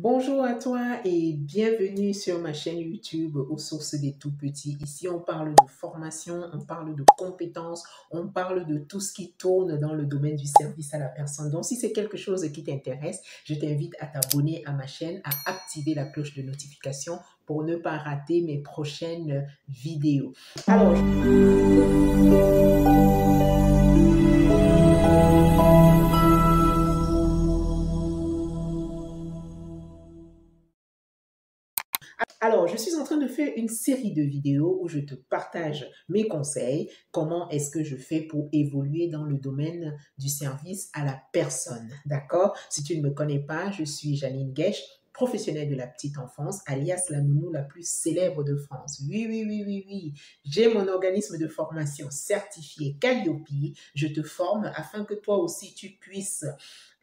Bonjour à toi et bienvenue sur ma chaîne YouTube aux sources des tout petits. Ici, on parle de formation, on parle de compétences, on parle de tout ce qui tourne dans le domaine du service à la personne. Donc, si c'est quelque chose qui t'intéresse, je t'invite à t'abonner à ma chaîne, à activer la cloche de notification pour ne pas rater mes prochaines vidéos. Alors, je suis en train de faire une série de vidéos où je te partage mes conseils, comment est-ce que je fais pour évoluer dans le domaine du service à la personne, d'accord? Si tu ne me connais pas, je suis Janine Guèche, professionnelle de la petite enfance, alias la nounou la plus célèbre de France. Oui. J'ai mon organisme de formation certifié Calliope. Je te forme afin que toi aussi tu puisses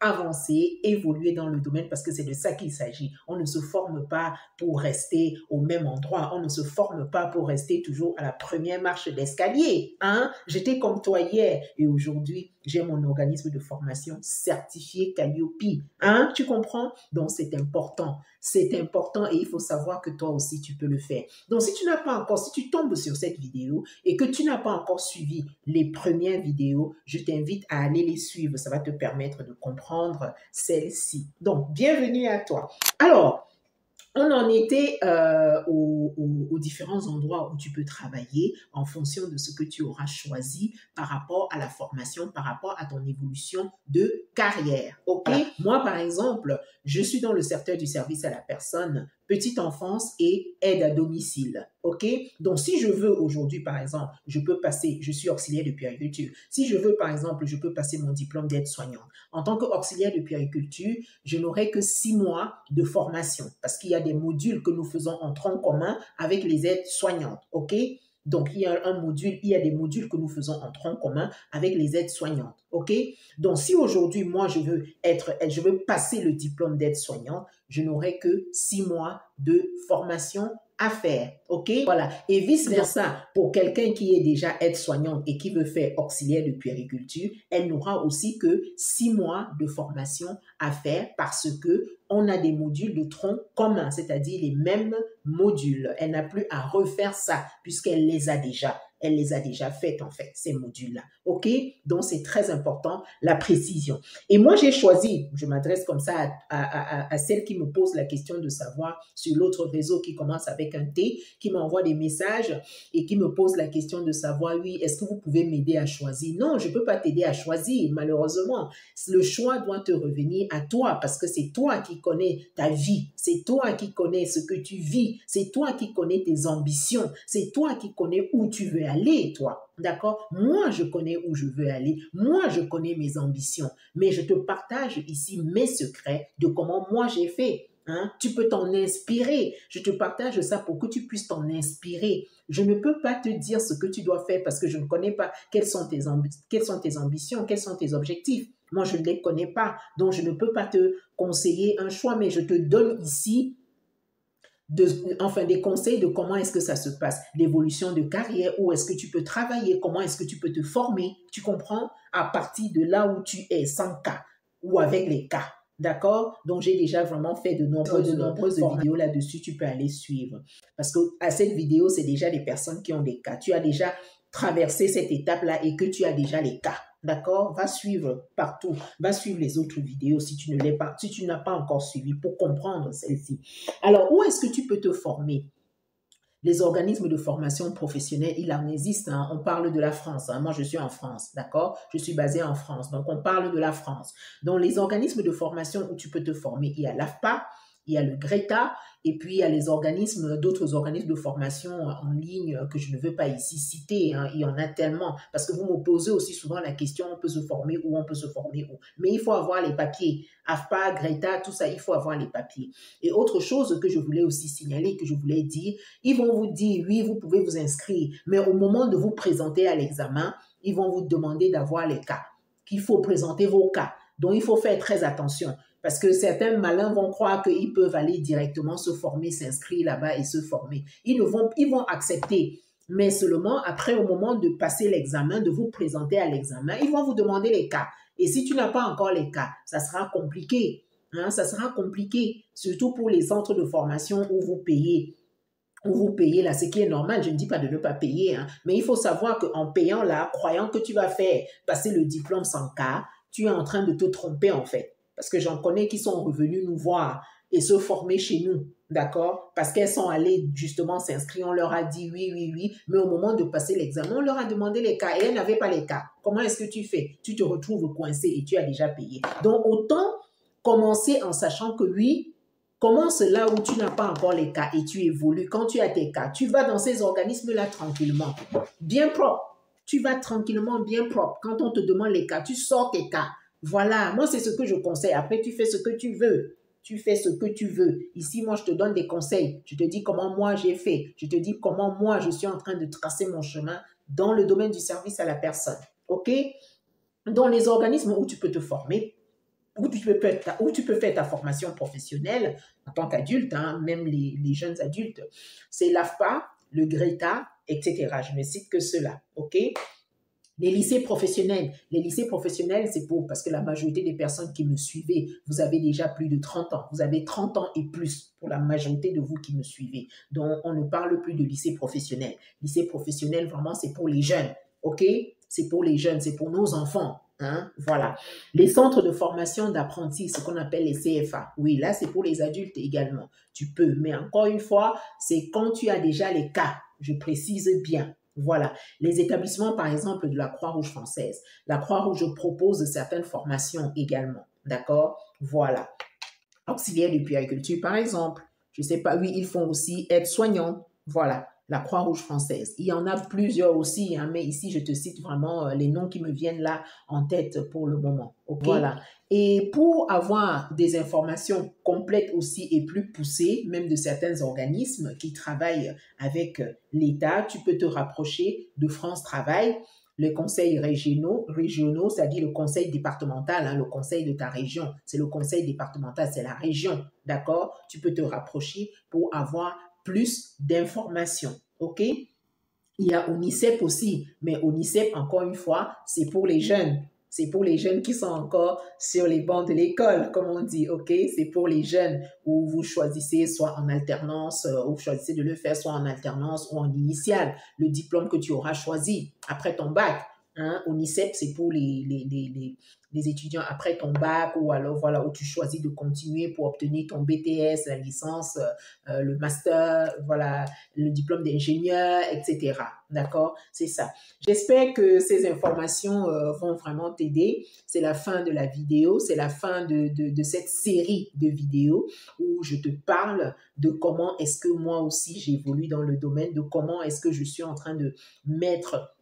avancer, évoluer dans le domaine parce que c'est de ça qu'il s'agit. On ne se forme pas pour rester au même endroit. On ne se forme pas pour rester toujours à la première marche d'escalier. Hein? J'étais comme toi hier et aujourd'hui, j'ai mon organisme de formation certifié Calliope. Hein? Tu comprends? Donc, c'est important. C'est important et il faut savoir que toi aussi, tu peux le faire. Donc, si tu n'as pas encore, si tu tombes sur cette vidéo et que tu n'as pas encore suivi les premières vidéos, je t'invite à aller les suivre. Ça va te permettre de comprendre celle-ci. Donc, bienvenue à toi. Alors, on en était aux différents endroits où tu peux travailler en fonction de ce que tu auras choisi par rapport à la formation, par rapport à ton évolution de carrière. OK? Voilà. Moi, par exemple, je suis dans le secteur du service à la personne, petite enfance et aide à domicile. OK? Donc, si je veux aujourd'hui, par exemple, je peux passer, je suis auxiliaire de puériculture. Si je veux, par exemple, je peux passer mon diplôme d'aide-soignante. En tant qu'auxiliaire de puériculture, je n'aurai que 6 mois de formation parce qu'il y a des modules que nous faisons en tronc commun avec les aides-soignantes. OK? Donc, il y a des modules que nous faisons en tronc commun avec les aides-soignantes. OK? Donc, si aujourd'hui, moi, je veux passer le diplôme d'aide-soignante, je n'aurai que 6 mois de formation à faire. OK? Voilà. Et vice-versa, pour quelqu'un qui est déjà aide-soignante et qui veut faire auxiliaire de puériculture, elle n'aura aussi que 6 mois de formation à faire parce que on a des modules de tronc commun, c'est-à-dire les mêmes modules. Elle n'a plus à refaire ça puisqu'elle les a déjà. Elle les a déjà faites, en fait, ces modules-là. OK? Donc, c'est très important, la précision. Et moi, j'ai choisi, je m'adresse comme ça à celle qui me pose la question de savoir sur l'autre réseau qui commence avec un T, qui m'envoie des messages et qui me pose la question de savoir, oui, est-ce que vous pouvez m'aider à choisir? Non, je ne peux pas t'aider à choisir, malheureusement. Le choix doit te revenir à toi parce que c'est toi qui connais ta vie. C'est toi qui connais ce que tu vis. C'est toi qui connais tes ambitions. C'est toi qui connais où tu veux aller, toi. D'accord? Moi, je connais où je veux aller. Moi, je connais mes ambitions. Mais je te partage ici mes secrets de comment moi j'ai fait. Hein? Tu peux t'en inspirer. Je te partage ça pour que tu puisses t'en inspirer. Je ne peux pas te dire ce que tu dois faire parce que je ne connais pas quelles sont tes ambitions, quels sont tes objectifs. Moi, je ne les connais pas. Donc, je ne peux pas te conseiller un choix, mais je te donne ici des conseils de comment est-ce que ça se passe, l'évolution de carrière, où est-ce que tu peux travailler, comment est-ce que tu peux te former, tu comprends, à partir de là où tu es, sans cas ou avec les cas. D'accord? Donc, j'ai déjà vraiment fait de nombreuses vidéos là-dessus. Tu peux aller suivre. Parce que à cette vidéo, c'est déjà des personnes qui ont des cas. Tu as déjà traversé cette étape-là et que tu as déjà les cas. D'accord? Va suivre partout. Va suivre les autres vidéos si tu n'as pas encore suivi pour comprendre celle-ci. Alors, où est-ce que tu peux te former? Les organismes de formation professionnelle, il en existe. Hein. On parle de la France. Hein. Moi, je suis en France, d'accord? Je suis basée en France. Donc, on parle de la France. Dans les organismes de formation où tu peux te former, il y a l'AFPA, il y a le GRETA, et puis il y a d'autres organismes de formation en ligne que je ne veux pas ici citer. Hein. Il y en a tellement. Parce que vous me posez aussi souvent la question, on peut se former où, on peut se former où. Mais il faut avoir les papiers. AFPA, GRETA, tout ça, il faut avoir les papiers. Et autre chose que je voulais aussi signaler, que je voulais dire, ils vont vous dire, oui, vous pouvez vous inscrire. Mais au moment de vous présenter à l'examen, ils vont vous demander d'avoir les cas. Qu'il faut présenter vos cas. Donc, il faut faire très attention. Parce que certains malins vont croire qu'ils peuvent aller directement se former, s'inscrire là-bas et se former. Ils vont accepter. Mais seulement après, au moment de passer l'examen, de vous présenter à l'examen, ils vont vous demander les cas. Et si tu n'as pas encore les cas, ça sera compliqué. hein, ça sera compliqué, surtout pour les centres de formation où vous payez. Là, ce qui est normal, je ne dis pas de ne pas payer, hein, mais il faut savoir qu'en payant là, croyant que tu vas faire passer le diplôme sans cas, tu es en train de te tromper en fait. Parce que j'en connais qui sont revenus nous voir et se former chez nous, d'accord? Parce qu'elles sont allées justement s'inscrire, on leur a dit oui, oui, oui, mais au moment de passer l'examen, on leur a demandé les cas et elles n'avaient pas les cas. Comment est-ce que tu fais? Tu te retrouves coincé et tu as déjà payé. Donc autant commencer en sachant que oui, commence là où tu n'as pas encore les cas et tu évolues. Quand tu as tes cas, tu vas dans ces organismes-là tranquillement, bien propre. Tu vas tranquillement, bien propre. Quand on te demande les cas, tu sors tes cas. Voilà, moi, c'est ce que je conseille. Après, tu fais ce que tu veux. Tu fais ce que tu veux. Ici, moi, je te donne des conseils. Je te dis comment moi j'ai fait. Je te dis comment moi, je suis en train de tracer mon chemin dans le domaine du service à la personne. OK? Dans les organismes où tu peux te former, où tu peux faire ta formation professionnelle en tant qu'adulte, hein, même les jeunes adultes. C'est l'AFPA, le GRETA, etc. Je ne cite que cela, OK? Les lycées professionnels, c'est parce que la majorité des personnes qui me suivez, vous avez déjà plus de 30 ans. Vous avez 30 ans et plus pour la majorité de vous qui me suivez. Donc, on ne parle plus de lycée professionnel. Lycée professionnel, vraiment, c'est pour les jeunes, OK? C'est pour les jeunes, c'est pour nos enfants. Hein, voilà. Les centres de formation d'apprentis, ce qu'on appelle les CFA. Oui, là, c'est pour les adultes également. Tu peux, mais encore une fois, c'est quand tu as déjà les cas. Je précise bien. Voilà. Les établissements, par exemple, de la Croix-Rouge française. La Croix-Rouge propose certaines formations également. D'accord? Voilà. Auxiliaire de puériculture, par exemple. Je ne sais pas, oui, ils font aussi aide-soignant. Voilà. La Croix-Rouge française. Il y en a plusieurs aussi, hein, mais ici, je te cite vraiment les noms qui me viennent là en tête pour le moment. OK? Voilà. Et pour avoir des informations complètes aussi et plus poussées, même de certains organismes qui travaillent avec l'État, tu peux te rapprocher de France Travail, les conseils régionaux, c'est-à-dire le conseil départemental, hein, le conseil de ta région, c'est le conseil départemental, c'est la région, d'accord? Tu peux te rapprocher pour avoir plus d'informations, OK? Il y a ONICEP aussi, mais ONICEP, encore une fois, c'est pour les jeunes. C'est pour les jeunes qui sont encore sur les bancs de l'école, comme on dit, OK? C'est pour les jeunes où vous choisissez soit en alternance, ou vous choisissez de le faire soit en alternance ou en initiale, le diplôme que tu auras choisi après ton bac. Hein? ONICEP, c'est pour les étudiants après ton bac ou alors voilà, où tu choisis de continuer pour obtenir ton BTS, la licence, le master, voilà, le diplôme d'ingénieur, etc. D'accord? C'est ça. J'espère que ces informations vont vraiment t'aider. C'est la fin de la vidéo, c'est la fin de cette série de vidéos où je te parle de comment est-ce que moi aussi j'évolue dans le domaine, de comment est-ce que je suis en train de mettre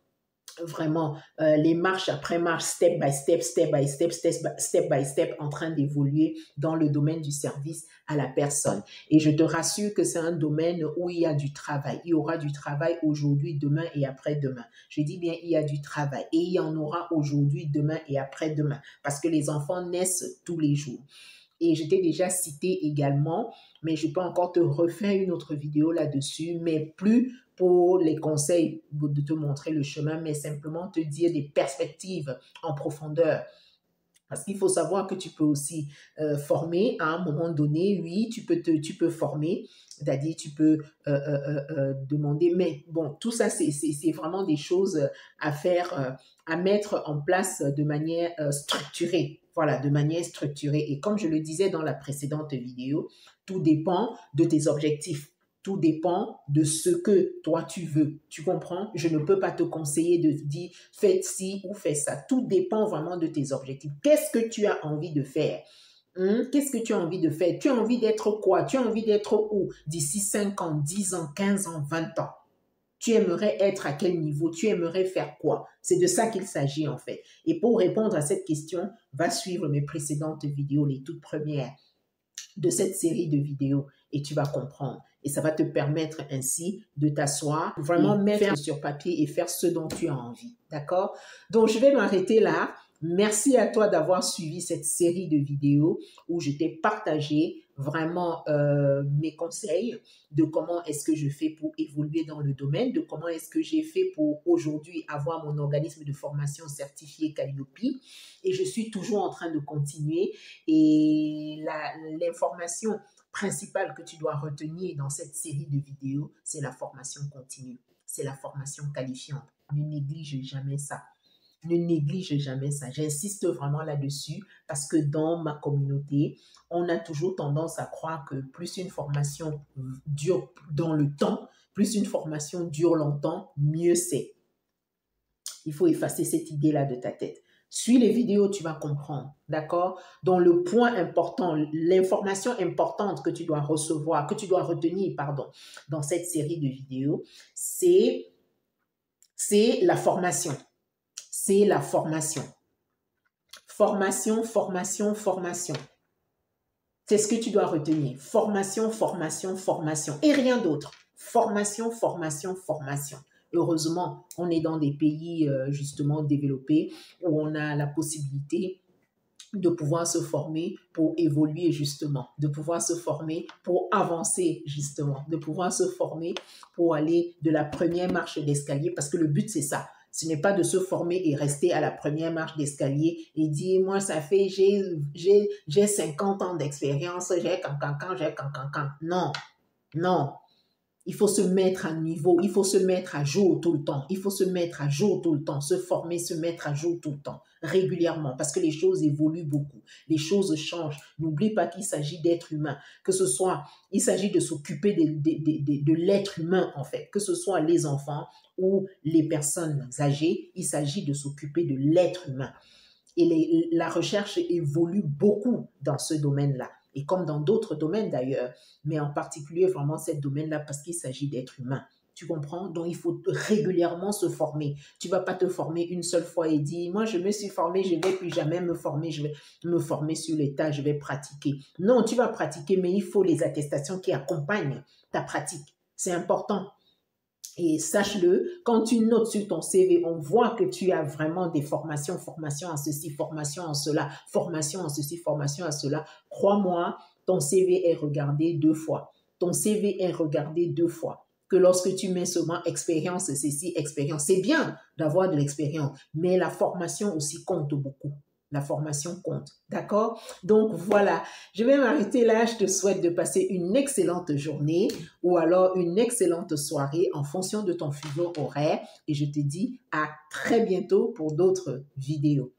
vraiment les marches après marche, step by step, step by step, step by step, en train d'évoluer dans le domaine du service à la personne. Et je te rassure que c'est un domaine où il y a du travail. Il y aura du travail aujourd'hui, demain et après-demain. Je dis bien, il y a du travail. Et il y en aura aujourd'hui, demain et après-demain. Parce que les enfants naissent tous les jours. Et je t'ai déjà cité également, mais je peux encore te refaire une autre vidéo là-dessus, mais plus pour les conseils de te montrer le chemin, mais simplement te dire des perspectives en profondeur. Parce qu'il faut savoir que tu peux aussi former à un moment donné, oui, tu peux former, c'est-à-dire tu peux demander, mais bon, tout ça, c'est vraiment des choses à faire, à mettre en place de manière structurée. Voilà, de manière structurée. Et comme je le disais dans la précédente vidéo, tout dépend de tes objectifs. Tout dépend de ce que toi tu veux. Tu comprends? Je ne peux pas te conseiller de dire fais ci ou fais ça. Tout dépend vraiment de tes objectifs. Qu'est-ce que tu as envie de faire? Qu'est-ce que tu as envie de faire? Tu as envie d'être quoi? Tu as envie d'être où? D'ici 5 ans, 10 ans, 15 ans, 20 ans. Tu aimerais être à quel niveau? Tu aimerais faire quoi? C'est de ça qu'il s'agit en fait. Et pour répondre à cette question, va suivre mes précédentes vidéos, les toutes premières de cette série de vidéos. et tu vas comprendre. Et ça va te permettre ainsi de t'asseoir, vraiment mettre sur papier et faire ce dont tu as envie. D'accord? Donc, je vais m'arrêter là. Merci à toi d'avoir suivi cette série de vidéos où je t'ai partagé vraiment mes conseils de comment est-ce que je fais pour évoluer dans le domaine, de comment est-ce que j'ai fait pour aujourd'hui avoir mon organisme de formation certifié Calliope. Et je suis toujours en train de continuer. Et l'information principale que tu dois retenir dans cette série de vidéos, c'est la formation continue. C'est la formation qualifiante. Ne néglige jamais ça. Ne néglige jamais ça. J'insiste vraiment là-dessus parce que dans ma communauté, on a toujours tendance à croire que plus une formation dure dans le temps, plus une formation dure longtemps, mieux c'est. Il faut effacer cette idée-là de ta tête. Suis les vidéos, tu vas comprendre, d'accord? Donc, le point important, l'information importante que tu dois recevoir, que tu dois retenir, pardon, dans cette série de vidéos, c'est la formation. C'est la formation. Formation, formation, formation. C'est ce que tu dois retenir. Formation, formation, formation. Et rien d'autre. Formation, formation, formation. Heureusement, on est dans des pays justement développés où on a la possibilité de pouvoir se former pour évoluer justement, de pouvoir se former pour avancer justement, de pouvoir se former pour aller de la première marche d'escalier parce que le but c'est ça. Ce n'est pas de se former et rester à la première marche d'escalier et dire, moi, ça fait, j'ai 50 ans d'expérience, j'ai cancan. Non, non. Il faut se mettre à niveau, il faut se mettre à jour tout le temps. Il faut se mettre à jour tout le temps, se former, se mettre à jour tout le temps, régulièrement, parce que les choses évoluent beaucoup, les choses changent. N'oublie pas qu'il s'agit d'être humain, que ce soit, il s'agit de s'occuper de l'être humain en fait, que ce soit les enfants ou les personnes âgées, il s'agit de s'occuper de l'être humain. Et la recherche évolue beaucoup dans ce domaine-là. Et comme dans d'autres domaines d'ailleurs, mais en particulier vraiment ce domaine-là parce qu'il s'agit d'être humain. Tu comprends? Donc, il faut régulièrement se former. Tu ne vas pas te former une seule fois et dire, moi, je me suis formé, je ne vais plus jamais me former, je vais me former sur les tas, je vais pratiquer. Non, tu vas pratiquer, mais il faut les attestations qui accompagnent ta pratique. C'est important. Et sache-le, quand tu notes sur ton CV, on voit que tu as vraiment des formations, formation en ceci, formation en cela, formation en ceci, formation en cela. Crois-moi, ton CV est regardé 2 fois. Ton CV est regardé 2 fois. Que lorsque tu mets seulement expérience, ceci, expérience, c'est bien d'avoir de l'expérience, mais la formation aussi compte beaucoup. La formation compte, d'accord? Donc voilà, je vais m'arrêter là. Je te souhaite de passer une excellente journée ou alors une excellente soirée en fonction de ton fuseau horaire et je te dis à très bientôt pour d'autres vidéos.